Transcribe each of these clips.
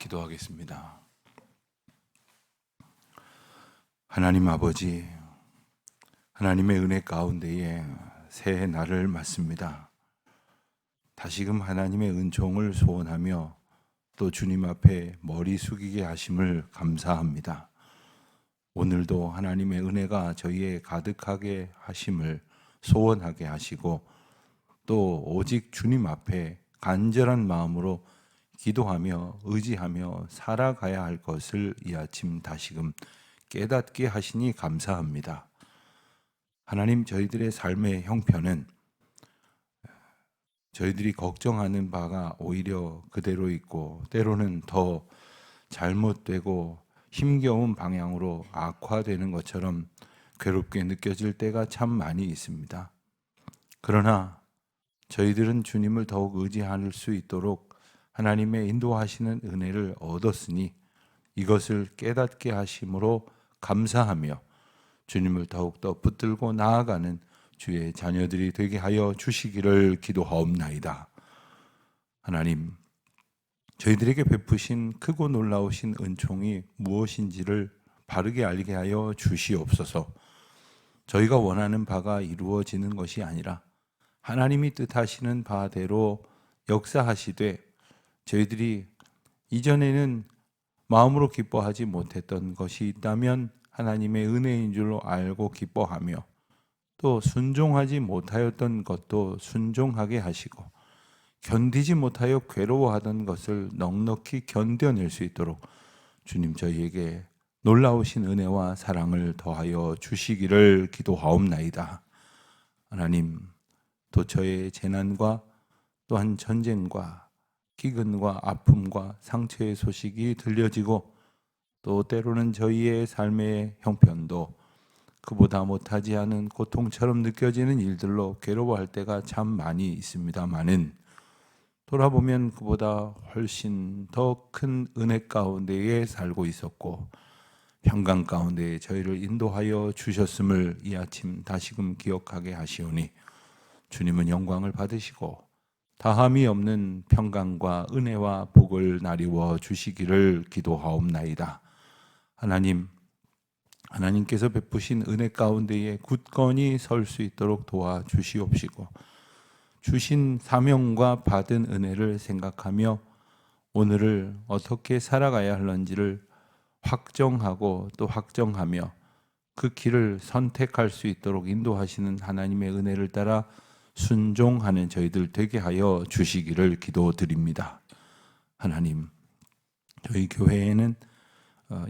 기도하겠습니다. 하나님 아버지, 하나님의 은혜 가운데에 새해 날을 맞습니다. 다시금 하나님의 은총을 소원하며 또 주님 앞에 머리 숙이게 하심을 감사합니다. 오늘도 하나님의 은혜가 저희에 가득하게 하심을 소원하게 하시고 또 오직 주님 앞에 간절한 마음으로 기도하며 의지하며 살아가야 할 것을 이 아침 다시금 깨닫게 하시니 감사합니다. 하나님, 저희들의 삶의 형편은 저희들이 걱정하는 바가 오히려 그대로 있고 때로는 더 잘못되고 힘겨운 방향으로 악화되는 것처럼 괴롭게 느껴질 때가 참 많이 있습니다. 그러나 저희들은 주님을 더욱 의지할 수 있도록 하나님의 인도하시는 은혜를 얻었으니 이것을 깨닫게 하심으로 감사하며 주님을 더욱더 붙들고 나아가는 주의 자녀들이 되게 하여 주시기를 기도하옵나이다. 하나님, 저희들에게 베푸신 크고 놀라우신 은총이 무엇인지를 바르게 알게 하여 주시옵소서. 저희가 원하는 바가 이루어지는 것이 아니라 하나님이 뜻하시는 바대로 역사하시되 저희들이 이전에는 마음으로 기뻐하지 못했던 것이 있다면 하나님의 은혜인 줄로 알고 기뻐하며 또 순종하지 못하였던 것도 순종하게 하시고 견디지 못하여 괴로워하던 것을 넉넉히 견뎌낼 수 있도록 주님 저희에게 놀라우신 은혜와 사랑을 더하여 주시기를 기도하옵나이다. 하나님, 도처의 재난과 또한 전쟁과 기근과 아픔과 상처의 소식이 들려지고 또 때로는 저희의 삶의 형편도 그보다 못하지 않은 고통처럼 느껴지는 일들로 괴로워할 때가 참 많이 있습니다마는 돌아보면 그보다 훨씬 더 큰 은혜 가운데에 살고 있었고 평강 가운데 저희를 인도하여 주셨음을 이 아침 다시금 기억하게 하시오니 주님은 영광을 받으시고 다함이 없는 평강과 은혜와 복을 나리워 주시기를 기도하옵나이다. 하나님, 하나님께서 베푸신 은혜 가운데에 굳건히 설 수 있도록 도와주시옵시고 주신 사명과 받은 은혜를 생각하며 오늘을 어떻게 살아가야 할는지를 확정하고 또 확정하며 그 길을 선택할 수 있도록 인도하시는 하나님의 은혜를 따라 순종하는 저희들 되게 하여 주시기를 기도드립니다. 하나님, 저희 교회에는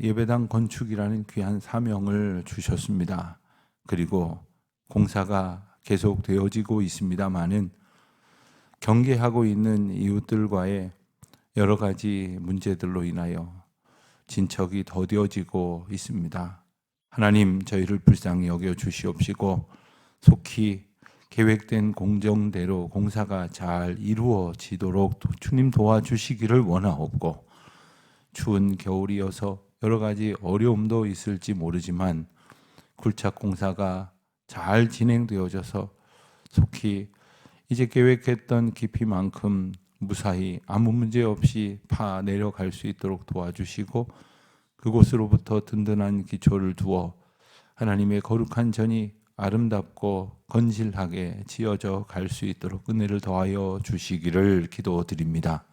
예배당 건축이라는 귀한 사명을 주셨습니다. 그리고 공사가 계속 되어지고 있습니다마는 경계하고 있는 이웃들과의 여러 가지 문제들로 인하여 진척이 더뎌지고 있습니다. 하나님, 저희를 불쌍히 여겨 주시옵시고 속히 계획된 공정대로 공사가 잘 이루어지도록 주님 도와주시기를 원하옵고 추운 겨울이어서 여러 가지 어려움도 있을지 모르지만 굴착 공사가 잘 진행되어져서 속히 이제 계획했던 깊이만큼 무사히 아무 문제 없이 파 내려갈 수 있도록 도와주시고 그곳으로부터 든든한 기초를 두어 하나님의 거룩한 전이 아름답고 건실하게 지어져 갈 수 있도록 은혜를 더하여 주시기를 기도드립니다.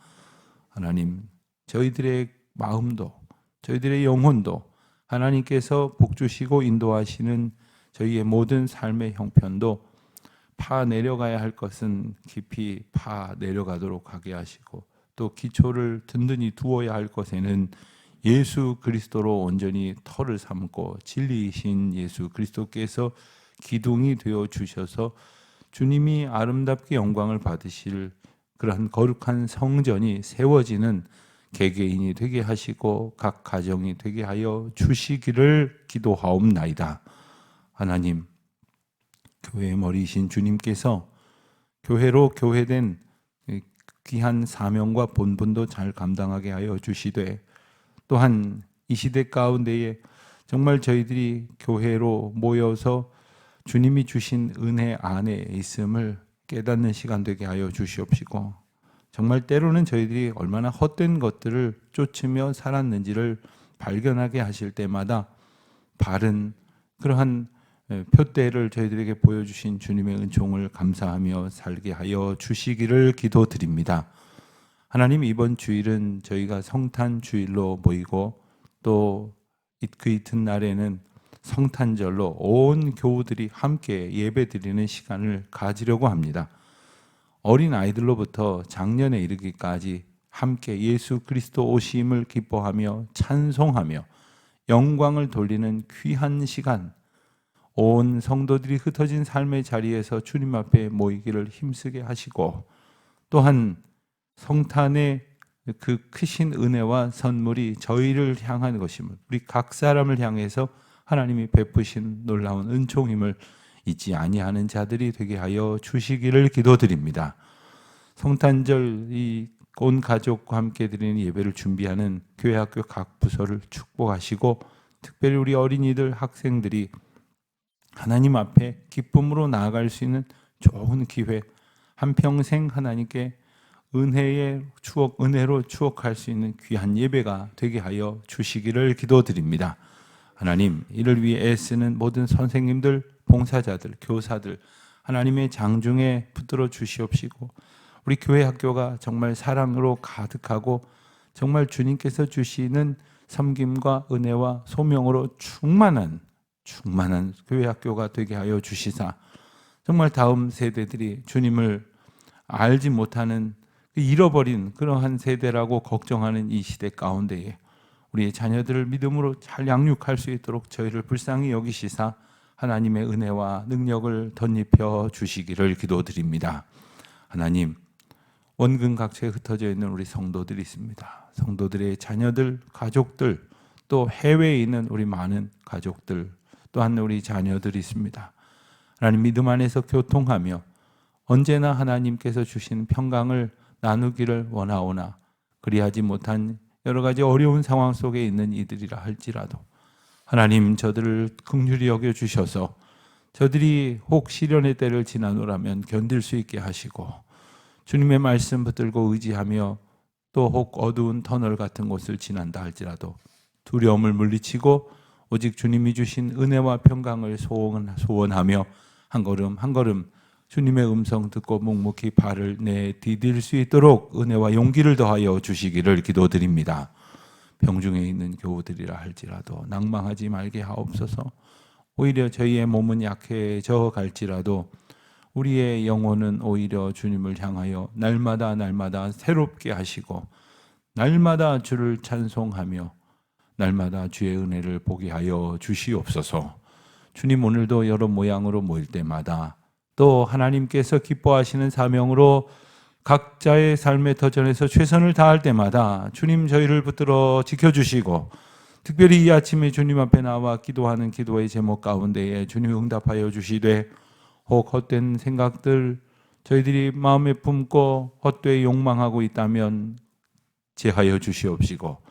하나님, 저희들의 마음도 저희들의 영혼도 하나님께서 복주시고 인도하시는 저희의 모든 삶의 형편도 파 내려가야 할 것은 깊이 파 내려가도록 하게 하시고 또 기초를 든든히 두어야 할 것에는 예수 그리스도로 온전히 터를 삼고 진리이신 예수 그리스도께서 기둥이 되어 주셔서 주님이 아름답게 영광을 받으실 그러한 거룩한 성전이 세워지는 개개인이 되게 하시고 각 가정이 되게 하여 주시기를 기도하옵나이다. 하나님, 교회의 머리이신 주님께서 교회로 교회된 귀한 사명과 본분도 잘 감당하게 하여 주시되 또한 이 시대 가운데에 정말 저희들이 교회로 모여서 주님이 주신 은혜 안에 있음을 깨닫는 시간 되게 하여 주시옵시고 정말 때로는 저희들이 얼마나 헛된 것들을 쫓으며 살았는지를 발견하게 하실 때마다 바른 그러한 표대를 저희들에게 보여주신 주님의 은총을 감사하며 살게 하여 주시기를 기도드립니다. 하나님, 이번 주일은 저희가 성탄 주일로 모이고 또 그 이튿날에는 성탄절로 온 교우들이 함께 예배드리는 시간을 가지려고 합니다. 어린 아이들로부터 장년에 이르기까지 함께 예수 그리스도 오심을 기뻐하며 찬송하며 영광을 돌리는 귀한 시간, 온 성도들이 흩어진 삶의 자리에서 주님 앞에 모이기를 힘쓰게 하시고, 또한 성탄의 그 크신 은혜와 선물이 저희를 향한 것임을, 우리 각 사람을 향해서 하나님이 베푸신 놀라운 은총임을 잊지 아니하는 자들이 되게 하여 주시기를 기도드립니다. 성탄절 온 가족과 함께 드리는 예배를 준비하는 교회 학교 각 부서를 축복하시고, 특별히 우리 어린이들, 학생들이 하나님 앞에 기쁨으로 나아갈 수 있는 좋은 기회, 한평생 하나님께 은혜의 추억, 은혜로 추억할 수 있는 귀한 예배가 되게 하여 주시기를 기도드립니다. 하나님, 이를 위해 애쓰는 모든 선생님들, 봉사자들, 교사들, 하나님의 장중에 붙들어 주시옵시고, 우리 교회 학교가 정말 사랑으로 가득하고 정말 주님께서 주시는 섬김과 은혜와 소명으로 충만한 교회 학교가 되게 하여 주시사, 정말 다음 세대들이 주님을 알지 못하는, 잃어버린 그러한 세대라고 걱정하는 이 시대 가운데에 우리의 자녀들을 믿음으로 잘 양육할 수 있도록 저희를 불쌍히 여기시사 하나님의 은혜와 능력을 덧입혀 주시기를 기도드립니다. 하나님, 원근 각처에 흩어져 있는 우리 성도들이 있습니다. 성도들의 자녀들, 가족들, 또 해외에 있는 우리 많은 가족들, 또한 우리 자녀들이 있습니다. 하나님, 믿음 안에서 교통하며 언제나 하나님께서 주신 평강을 나누기를 원하오나 그리하지 못한 여러 가지 어려운 상황 속에 있는 이들이라 할지라도 하나님, 저들을 긍휼히 여겨 주셔서 저들이 혹 시련의 때를 지나노라면 견딜 수 있게 하시고, 주님의 말씀 붙들고 의지하며 또 혹 어두운 터널 같은 곳을 지난다 할지라도 두려움을 물리치고 오직 주님이 주신 은혜와 평강을 소원하며 한 걸음 한 걸음 주님의 음성 듣고 묵묵히 발을 내디딜 수 있도록 은혜와 용기를 더하여 주시기를 기도드립니다. 병중에 있는 교우들이라 할지라도 낭망하지 말게 하옵소서. 오히려 저희의 몸은 약해져 갈지라도 우리의 영혼은 오히려 주님을 향하여 날마다 새롭게 하시고 날마다 주를 찬송하며 날마다 주의 은혜를 보게 하여 주시옵소서. 주님, 오늘도 여러 모양으로 모일 때마다 또 하나님께서 기뻐하시는 사명으로 각자의 삶의 터전에서 최선을 다할 때마다 주님, 저희를 붙들어 지켜주시고, 특별히 이 아침에 주님 앞에 나와 기도하는 기도의 제목 가운데에 주님이 응답하여 주시되, 혹 헛된 생각들 저희들이 마음에 품고 헛되이 욕망하고 있다면 제하여 주시옵시고,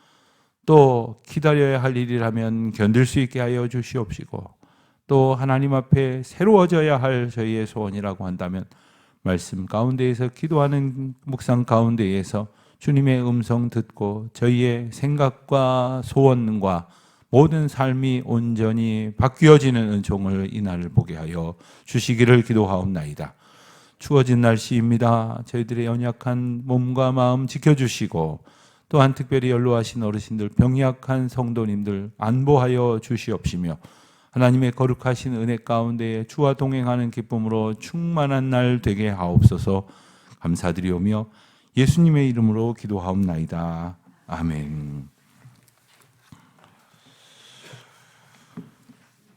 또 기다려야 할 일이라면 견딜 수 있게 하여 주시옵시고, 또 하나님 앞에 새로워져야 할 저희의 소원이라고 한다면 말씀 가운데에서 기도하는 묵상 가운데에서 주님의 음성 듣고 저희의 생각과 소원과 모든 삶이 온전히 바뀌어지는 은총을 이날을 보게 하여 주시기를 기도하옵나이다. 추워진 날씨입니다. 저희들의 연약한 몸과 마음 지켜주시고, 또한 특별히 연로하신 어르신들, 병약한 성도님들 안보하여 주시옵시며, 하나님의 거룩하신 은혜 가운데 주와 동행하는 기쁨으로 충만한 날 되게 하옵소서. 감사드리오며 예수님의 이름으로 기도하옵나이다. 아멘.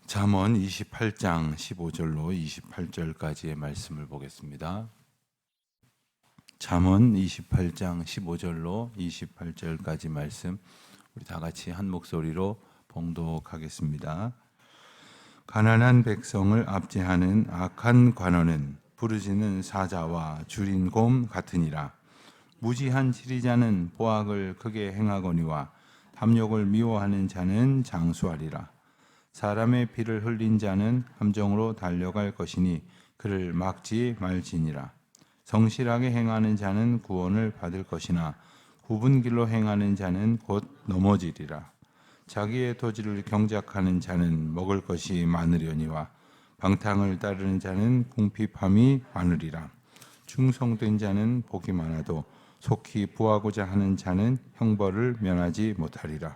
잠언 28장 15절로 28절까지의 말씀을 보겠습니다. 잠언 28장 15절로 28절까지 말씀, 우리 다 같이 한 목소리로 봉독하겠습니다. 가난한 백성을 압제하는 악한 관원은 부르짖는 사자와 줄인 곰 같으니라. 무지한 지리자는 보악을 크게 행하거니와 탐욕을 미워하는 자는 장수하리라. 사람의 피를 흘린 자는 함정으로 달려갈 것이니 그를 막지 말지니라. 성실하게 행하는 자는 구원을 받을 것이나 굽은 길로 행하는 자는 곧 넘어지리라. 자기의 토지를 경작하는 자는 먹을 것이 많으려니와 방탕을 따르는 자는 궁핍함이 많으리라. 충성된 자는 복이 많아도 속히 부하고자 하는 자는 형벌을 면하지 못하리라.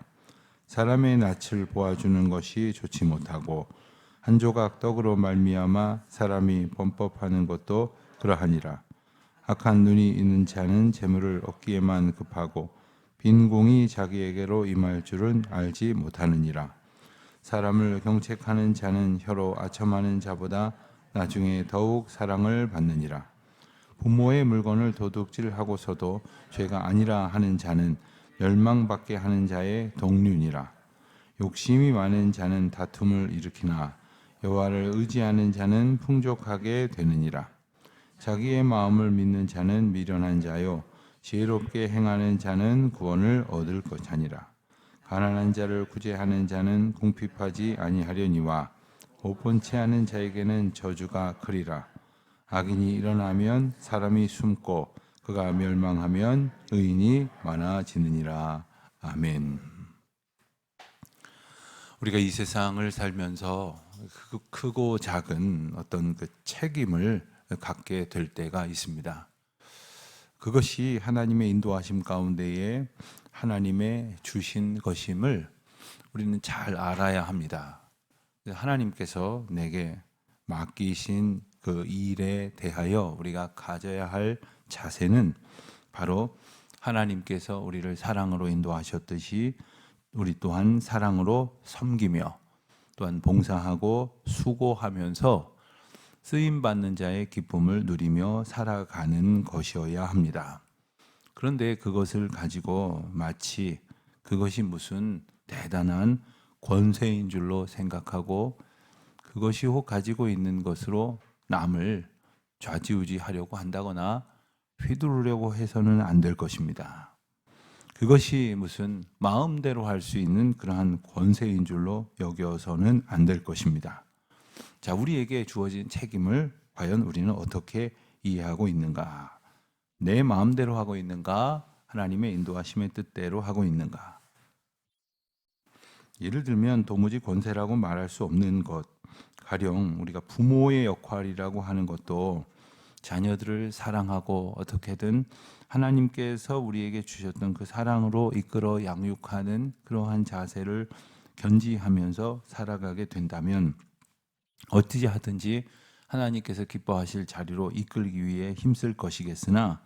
사람의 낯을 보아주는 것이 좋지 못하고 한 조각 떡으로 말미암아 사람이 범법하는 것도 그러하니라. 악한 눈이 있는 자는 재물을 얻기에만 급하고 빈 공이 자기에게로 임할 줄은 알지 못하느니라. 사람을 경책하는 자는 혀로 아첨하는 자보다 나중에 더욱 사랑을 받느니라. 부모의 물건을 도둑질하고서도 죄가 아니라 하는 자는 멸망받게 하는 자의 동류니라. 욕심이 많은 자는 다툼을 일으키나 여호와를 의지하는 자는 풍족하게 되느니라. 자기의 마음을 믿는 자는 미련한 자요 지혜롭게 행하는 자는 구원을 얻을 것이니라. 가난한 자를 구제하는 자는 궁핍하지 아니하려니와 못본체 하는 자에게는 저주가 크리라. 악인이 일어나면 사람이 숨고 그가 멸망하면 의인이 많아지느니라. 아멘. 우리가 이 세상을 살면서 크고 작은 어떤 그 책임을 갖게 될 때가 있습니다. 그것이 하나님의 인도하심 가운데에 하나님의 주신 것임을 우리는 잘 알아야 합니다. 하나님께서 내게 맡기신 그 일에 대하여 우리가 가져야 할 자세는 바로 하나님께서 우리를 사랑으로 인도하셨듯이 우리 또한 사랑으로 섬기며 또한 봉사하고 수고하면서 쓰임받는 자의 기쁨을 누리며 살아가는 것이어야 합니다. 그런데 그것을 가지고 마치 그것이 무슨 대단한 권세인 줄로 생각하고 그것이 혹 가지고 있는 것으로 남을 좌지우지하려고 한다거나 휘두르려고 해서는 안 될 것입니다. 그것이 무슨 마음대로 할 수 있는 그러한 권세인 줄로 여겨서는 안 될 것입니다. 자, 우리에게 주어진 책임을 과연 우리는 어떻게 이해하고 있는가? 내 마음대로 하고 있는가? 하나님의 인도하심의 뜻대로 하고 있는가? 예를 들면 도무지 권세라고 말할 수 없는 것, 가령 우리가 부모의 역할이라고 하는 것도 자녀들을 사랑하고 어떻게든 하나님께서 우리에게 주셨던 그 사랑으로 이끌어 양육하는 그러한 자세를 견지하면서 살아가게 된다면 어찌 하든지 하나님께서 기뻐하실 자리로 이끌기 위해 힘쓸 것이겠으나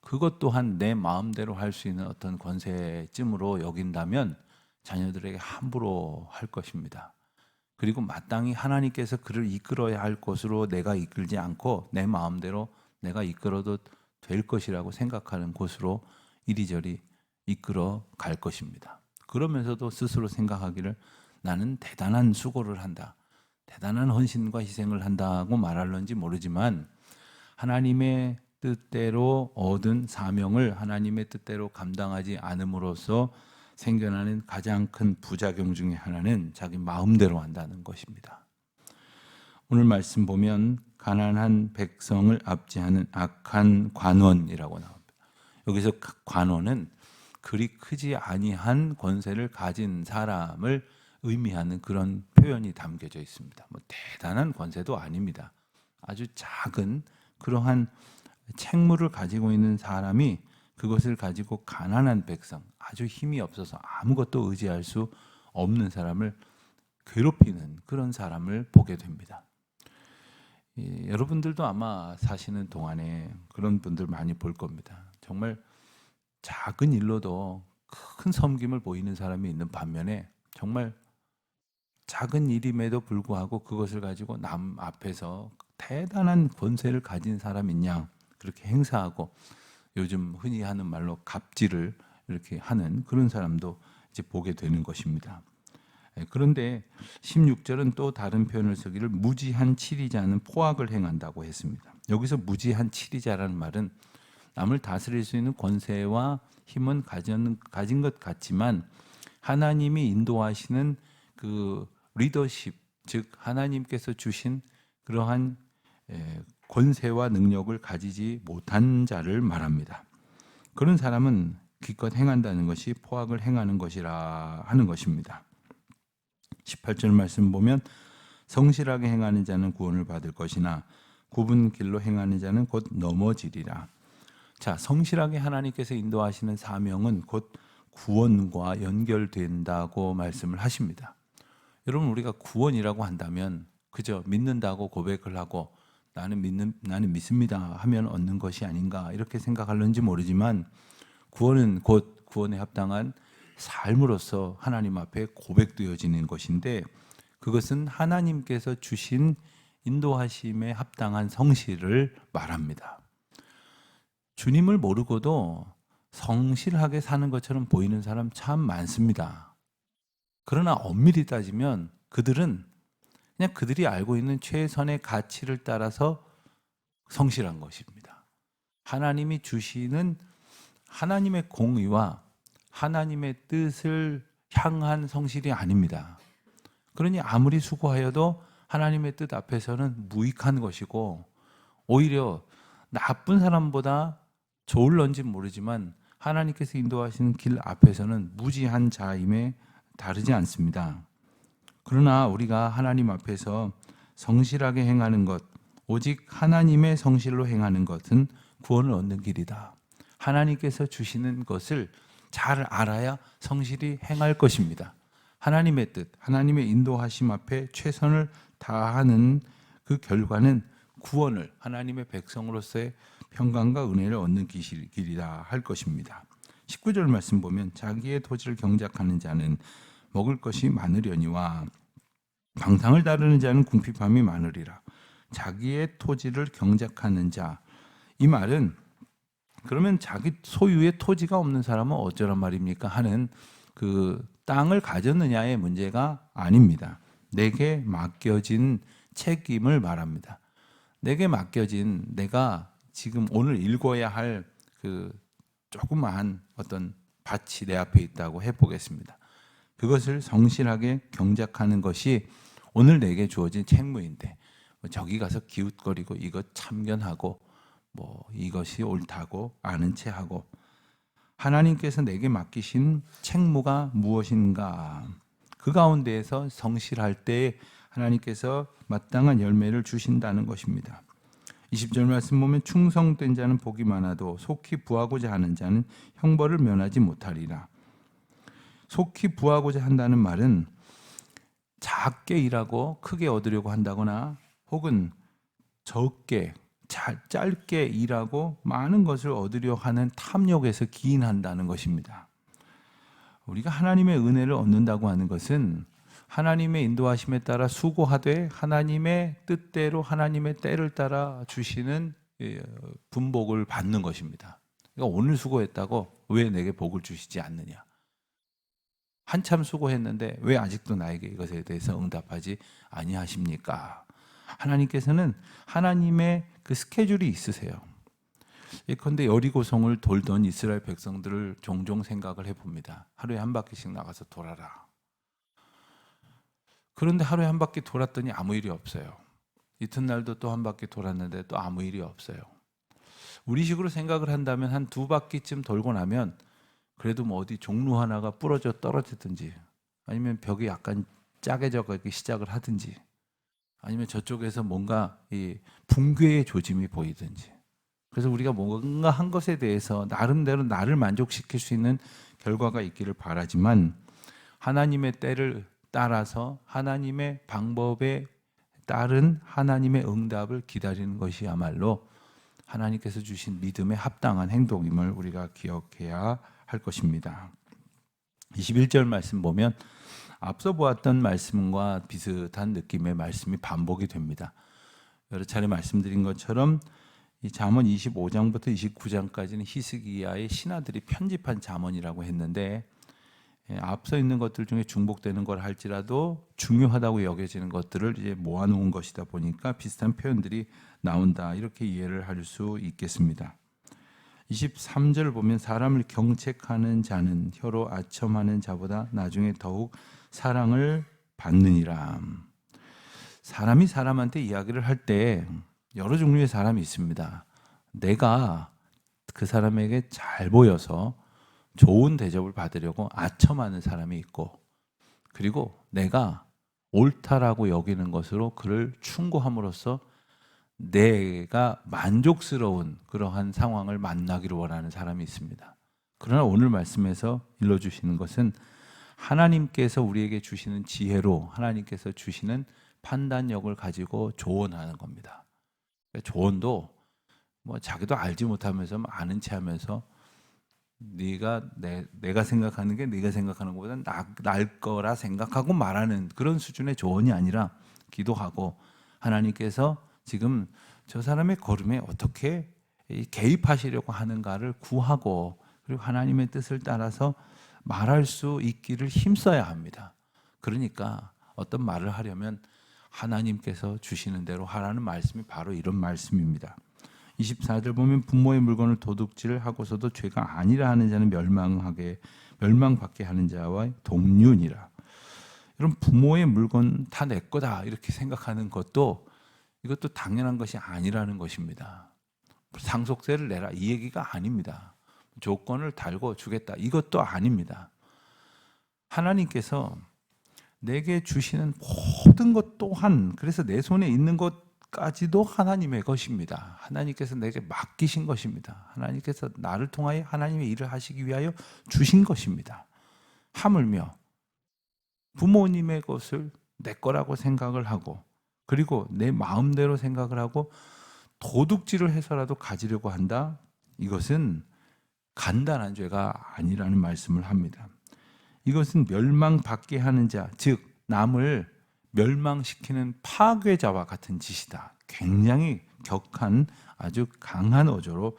그것 또한 내 마음대로 할 수 있는 어떤 권세쯤으로 여긴다면 자녀들에게 함부로 할 것입니다. 그리고 마땅히 하나님께서 그를 이끌어야 할 곳으로 내가 이끌지 않고 내 마음대로 내가 이끌어도 될 것이라고 생각하는 곳으로 이리저리 이끌어 갈 것입니다. 그러면서도 스스로 생각하기를 나는 대단한 수고를 한다. 대단한 헌신과 희생을 한다고 말할런지 모르지만 하나님의 뜻대로 얻은 사명을 하나님의 뜻대로 감당하지 않음으로써 생겨나는 가장 큰 부작용 중에 하나는 자기 마음대로 한다는 것입니다. 오늘 말씀 보면 가난한 백성을 압제하는 악한 관원이라고 나옵니다. 여기서 관원은 그리 크지 아니한 권세를 가진 사람을 의미하는 그런 표현이 담겨져 있습니다. 뭐 대단한 권세도 아닙니다. 아주 작은 그러한 책무를 가지고 있는 사람이 그것을 가지고 가난한 백성, 아주 힘이 없어서 아무것도 의지할 수 없는 사람을 괴롭히는 그런 사람을 보게 됩니다. 여러분들도 아마 사시는 동안에 그런 분들 많이 볼 겁니다. 정말 작은 일로도 큰 섬김을 보이는 사람이 있는 반면에 정말 작은 일임에도 불구하고 그것을 가지고 남 앞에서 대단한 권세를 가진 사람인 양 그렇게 행사하고 요즘 흔히 하는 말로 갑질을 이렇게 하는 그런 사람도 이제 보게 되는 것입니다. 그런데 16절은 또 다른 표현을 쓰기를 무지한 치리자는 포악을 행한다고 했습니다. 여기서 무지한 치리자라는 말은 남을 다스릴 수 있는 권세와 힘은 가진 것 같지만 하나님이 인도하시는 그 리더십, 즉 하나님께서 주신 그러한 권세와 능력을 가지지 못한 자를 말합니다. 그런 사람은 기껏 행한다는 것이 포악을 행하는 것이라 하는 것입니다. 18절 말씀 보면 성실하게 행하는 자는 구원을 받을 것이나 굽은 길로 행하는 자는 곧 넘어지리라. 자, 성실하게 하나님께서 인도하시는 사명은 곧 구원과 연결된다고 말씀을 하십니다. 여러분, 우리가 구원이라고 한다면 그저 믿는다고 고백을 하고 나는 믿습니다 하면 얻는 것이 아닌가 이렇게 생각할는지 모르지만 구원은 곧 구원에 합당한 삶으로서 하나님 앞에 고백되어지는 것인데 그것은 하나님께서 주신 인도하심에 합당한 성실을 말합니다. 주님을 모르고도 성실하게 사는 것처럼 보이는 사람 참 많습니다. 그러나 엄밀히 따지면 그들은 그냥 그들이 알고 있는 최선의 가치를 따라서 성실한 것입니다. 하나님이 주시는 하나님의 공의와 하나님의 뜻을 향한 성실이 아닙니다. 그러니 아무리 수고하여도 하나님의 뜻 앞에서는 무익한 것이고 오히려 나쁜 사람보다 좋을런지 모르지만 하나님께서 인도하시는 길 앞에서는 무지한 자임에 다르지 않습니다. 그러나 우리가 하나님 앞에서 성실하게 행하는 것, 오직 하나님의 성실로 행하는 것은 구원을 얻는 길이다. 하나님께서 주시는 것을 잘 알아야 성실히 행할 것입니다. 하나님의 뜻, 하나님의 인도하심 앞에 최선을 다하는 그 결과는 구원을 하나님의 백성으로서의 평강과 은혜를 얻는 길이다 할 것입니다. 19절 말씀 보면 자기의 토지를 경작하는 자는 먹을 것이 많으려니와 방탕을 따르는 자는 궁핍함이 많으리라. 자기의 토지를 경작하는 자, 이 말은 그러면 자기 소유의 토지가 없는 사람은 어쩌란 말입니까? 하는 그 땅을 가졌느냐의 문제가 아닙니다. 내게 맡겨진 책임을 말합니다. 내게 맡겨진 내가 지금 오늘 읽어야 할 그 조그마한 어떤 밭이 내 앞에 있다고 해보겠습니다. 그것을 성실하게 경작하는 것이 오늘 내게 주어진 책무인데 저기 가서 기웃거리고 이것 참견하고 이것이 옳다고 아는 체하고 하나님께서 내게 맡기신 책무가 무엇인가 그 가운데에서 성실할 때 하나님께서 마땅한 열매를 주신다는 것입니다. 20절 말씀 보면 충성된 자는 복이 많아도 속히 부하고자 하는 자는 형벌을 면하지 못하리라. 속히 부하고자 한다는 말은 작게 일하고 크게 얻으려고 한다거나 혹은 적게 짧게 일하고 많은 것을 얻으려 하는 탐욕에서 기인한다는 것입니다. 우리가 하나님의 은혜를 얻는다고 하는 것은 하나님의 인도하심에 따라 수고하되 하나님의 뜻대로 하나님의 때를 따라 주시는 분복을 받는 것입니다. 그러니까 오늘 수고했다고 왜 내게 복을 주시지 않느냐? 한참 수고했는데 왜 아직도 나에게 이것에 대해서 응답하지 아니하십니까? 하나님께서는 하나님의 그 스케줄이 있으세요. 예컨대 여리고성을 돌던 이스라엘 백성들을 종종 생각을 해봅니다. 하루에 한 바퀴씩 나가서 돌아라. 그런데 하루에 한 바퀴 돌았더니 아무 일이 없어요. 이튿날도 또 한 바퀴 돌았는데 또 아무 일이 없어요. 우리식으로 생각을 한다면 한 두 바퀴쯤 돌고 나면 그래도 어디 종루 하나가 부러져 떨어지든지 아니면 벽이 약간 짜게져 가기 시작을 하든지 아니면 저쪽에서 뭔가 이 붕괴의 조짐이 보이든지 그래서 우리가 뭔가 한 것에 대해서 나름대로 나를 만족시킬 수 있는 결과가 있기를 바라지만 하나님의 때를 따라서 하나님의 방법에 따른 하나님의 응답을 기다리는 것이야말로 하나님께서 주신 믿음에 합당한 행동임을 우리가 기억해야 할 것입니다. 21절 말씀 보면 앞서 보았던 말씀과 비슷한 느낌의 말씀이 반복이 됩니다. 여러 차례 말씀드린 것처럼 이 잠언 25장부터 29장까지는 히스기야의 신하들이 편집한 잠언이라고 했는데 앞서 있는 것들 중에 중복되는 걸 할지라도 중요하다고 여겨지는 것들을 이제 모아놓은 것이다 보니까 비슷한 표현들이 나온다 이렇게 이해를 할 수 있겠습니다. 23절 보면 사람을 경책하는 자는 혀로 아첨하는 자보다 나중에 더욱 사랑을 받느니라. 사람이 사람한테 이야기를 할 때 여러 종류의 사람이 있습니다. 내가 그 사람에게 잘 보여서 좋은 대접을 받으려고 아첨하는 사람이 있고, 그리고 내가 옳다라고 여기는 것으로 그를 충고함으로써 내가 만족스러운 그러한 상황을 만나기를 원하는 사람이 있습니다. 그러나 오늘 말씀에서 일러주시는 것은 하나님께서 우리에게 주시는 지혜로 하나님께서 주시는 판단력을 가지고 조언하는 겁니다. 조언도 뭐 자기도 알지 못하면서 아는 체 하면서 내가 생각하는 게 네가 생각하는 것보다 날 거라 생각하고 말하는 그런 수준의 조언이 아니라, 기도하고 하나님께서 지금 저 사람의 걸음에 어떻게 개입하시려고 하는가를 구하고, 그리고 하나님의 뜻을 따라서 말할 수 있기를 힘써야 합니다. 그러니까 어떤 말을 하려면 하나님께서 주시는 대로 하라는 말씀이 바로 이런 말씀입니다. 24절 보면 부모의 물건을 도둑질 하고서도 죄가 아니라 하는 자는 멸망받게 하는 자와 동륜이라. 여러분, 부모의 물건 다 내 거다 이렇게 생각하는 것도, 이것도 당연한 것이 아니라는 것입니다. 상속세를 내라 이 얘기가 아닙니다. 조건을 달고 주겠다 이것도 아닙니다. 하나님께서 내게 주시는 모든 것 또한, 그래서 내 손에 있는 것까지도 하나님의 것입니다. 하나님께서 내게 맡기신 것입니다. 하나님께서 나를 통하여 하나님의 일을 하시기 위하여 주신 것입니다. 하물며 부모님의 것을 내 거라고 생각을 하고, 그리고 내 마음대로 생각을 하고 도둑질을 해서라도 가지려고 한다? 이것은 간단한 죄가 아니라는 말씀을 합니다. 이것은 멸망받게 하는 자, 즉 남을 멸망시키는 파괴자와 같은 짓이다. 굉장히 격한 아주 강한 어조로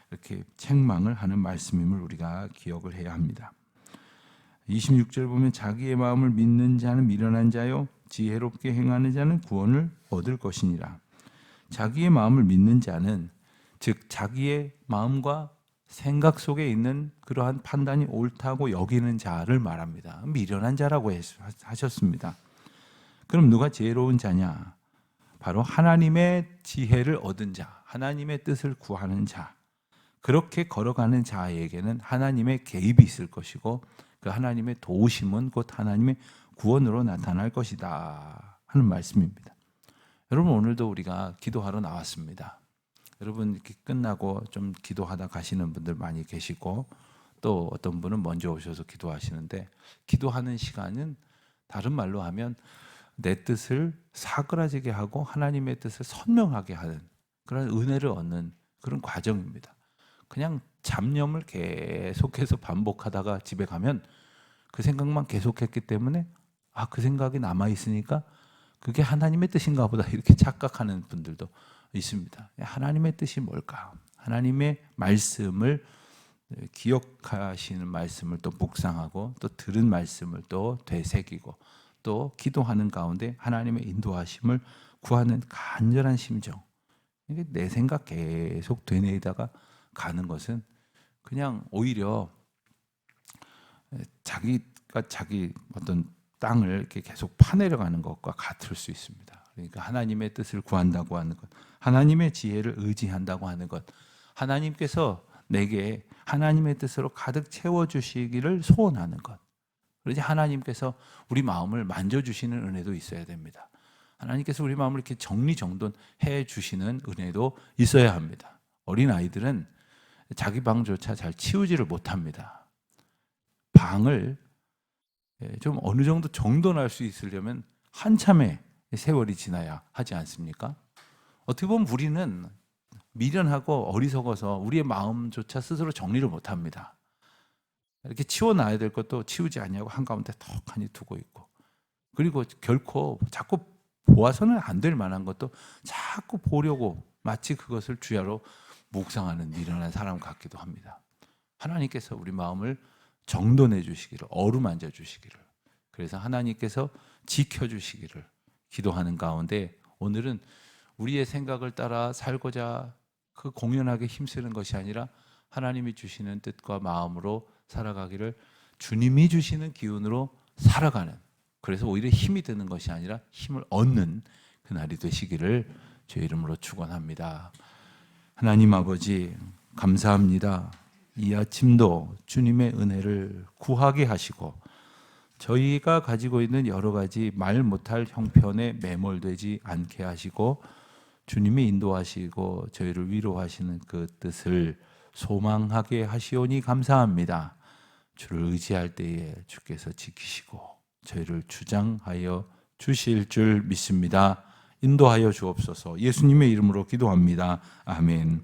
이렇게 책망을 하는 말씀임을 우리가 기억을 해야 합니다. 26절 보면 자기의 마음을 믿는 자는 미련한 자요 지혜롭게 행하는 자는 구원을 얻을 것이니라. 자기의 마음을 믿는 자는, 즉 자기의 마음과 생각 속에 있는 그러한 판단이 옳다고 여기는 자를 말합니다. 미련한 자라고 하셨습니다. 그럼 누가 지혜로운 자냐? 바로 하나님의 지혜를 얻은 자, 하나님의 뜻을 구하는 자, 그렇게 걸어가는 자에게는 하나님의 개입이 있을 것이고, 그 하나님의 도우심은 곧 하나님의 구원으로 나타날 것이다 하는 말씀입니다. 여러분, 오늘도 우리가 기도하러 나왔습니다. 여러분, 이렇게 끝나고 좀 기도하다 가시는 분들 많이 계시고, 또 어떤 분은 먼저 오셔서 기도하시는데, 기도하는 시간은 다른 말로 하면 내 뜻을 사그라지게 하고 하나님의 뜻을 선명하게 하는 그런 은혜를 얻는 그런 과정입니다. 그냥 잡념을 계속해서 반복하다가 집에 가면 그 생각만 계속했기 때문에 그 생각이 남아있으니까 그게 하나님의 뜻인가 보다 이렇게 착각하는 분들도 있습니다. 하나님의 뜻이 뭘까? 하나님의 말씀을 기억하시는 말씀을 또 묵상하고, 또 들은 말씀을 또 되새기고, 또 기도하는 가운데 하나님의 인도하심을 구하는 간절한 심정. 이게 내 생각 계속 되뇌이다가 가는 것은 그냥 오히려 자기가 자기 어떤 땅을 이렇게 계속 파내려가는 것과 같을 수 있습니다. 그러니까 하나님의 뜻을 구한다고 하는 것, 하나님의 지혜를 의지한다고 하는 것, 하나님께서 내게 하나님의 뜻으로 가득 채워주시기를 소원하는 것, 그러지 하나님께서 우리 마음을 만져주시는 은혜도 있어야 됩니다. 하나님께서 우리 마음을 이렇게 정리정돈해 주시는 은혜도 있어야 합니다. 어린아이들은 자기 방조차 잘 치우지를 못합니다. 방을 좀 어느 정도 정돈할 수 있으려면 한참의 세월이 지나야 하지 않습니까? 어떻게 보면 우리는 미련하고 어리석어서 우리의 마음조차 스스로 정리를 못합니다. 이렇게 치워놔야 될 것도 치우지 않냐고 한가운데 턱하니 두고 있고, 그리고 결코 자꾸 보아서는 안 될 만한 것도 자꾸 보려고 마치 그것을 주야로 묵상하는 미련한 사람 같기도 합니다. 하나님께서 우리 마음을 정돈해 주시기를, 어루만져 주시기를, 그래서 하나님께서 지켜주시기를 기도하는 가운데, 오늘은 우리의 생각을 따라 살고자 그 공연하게 힘쓰는 것이 아니라 하나님이 주시는 뜻과 마음으로 살아가기를, 주님이 주시는 기운으로 살아가는, 그래서 오히려 힘이 드는 것이 아니라 힘을 얻는 그날이 되시기를 주의 이름으로 축원합니다. 하나님 아버지 감사합니다. 이 아침도 주님의 은혜를 구하게 하시고 저희가 가지고 있는 여러 가지 말 못할 형편에 매몰되지 않게 하시고 주님이 인도하시고 저희를 위로하시는 그 뜻을 소망하게 하시오니 감사합니다. 주를 의지할 때에 주께서 지키시고 저희를 주장하여 주실 줄 믿습니다. 인도하여 주옵소서. 예수님의 이름으로 기도합니다. 아멘.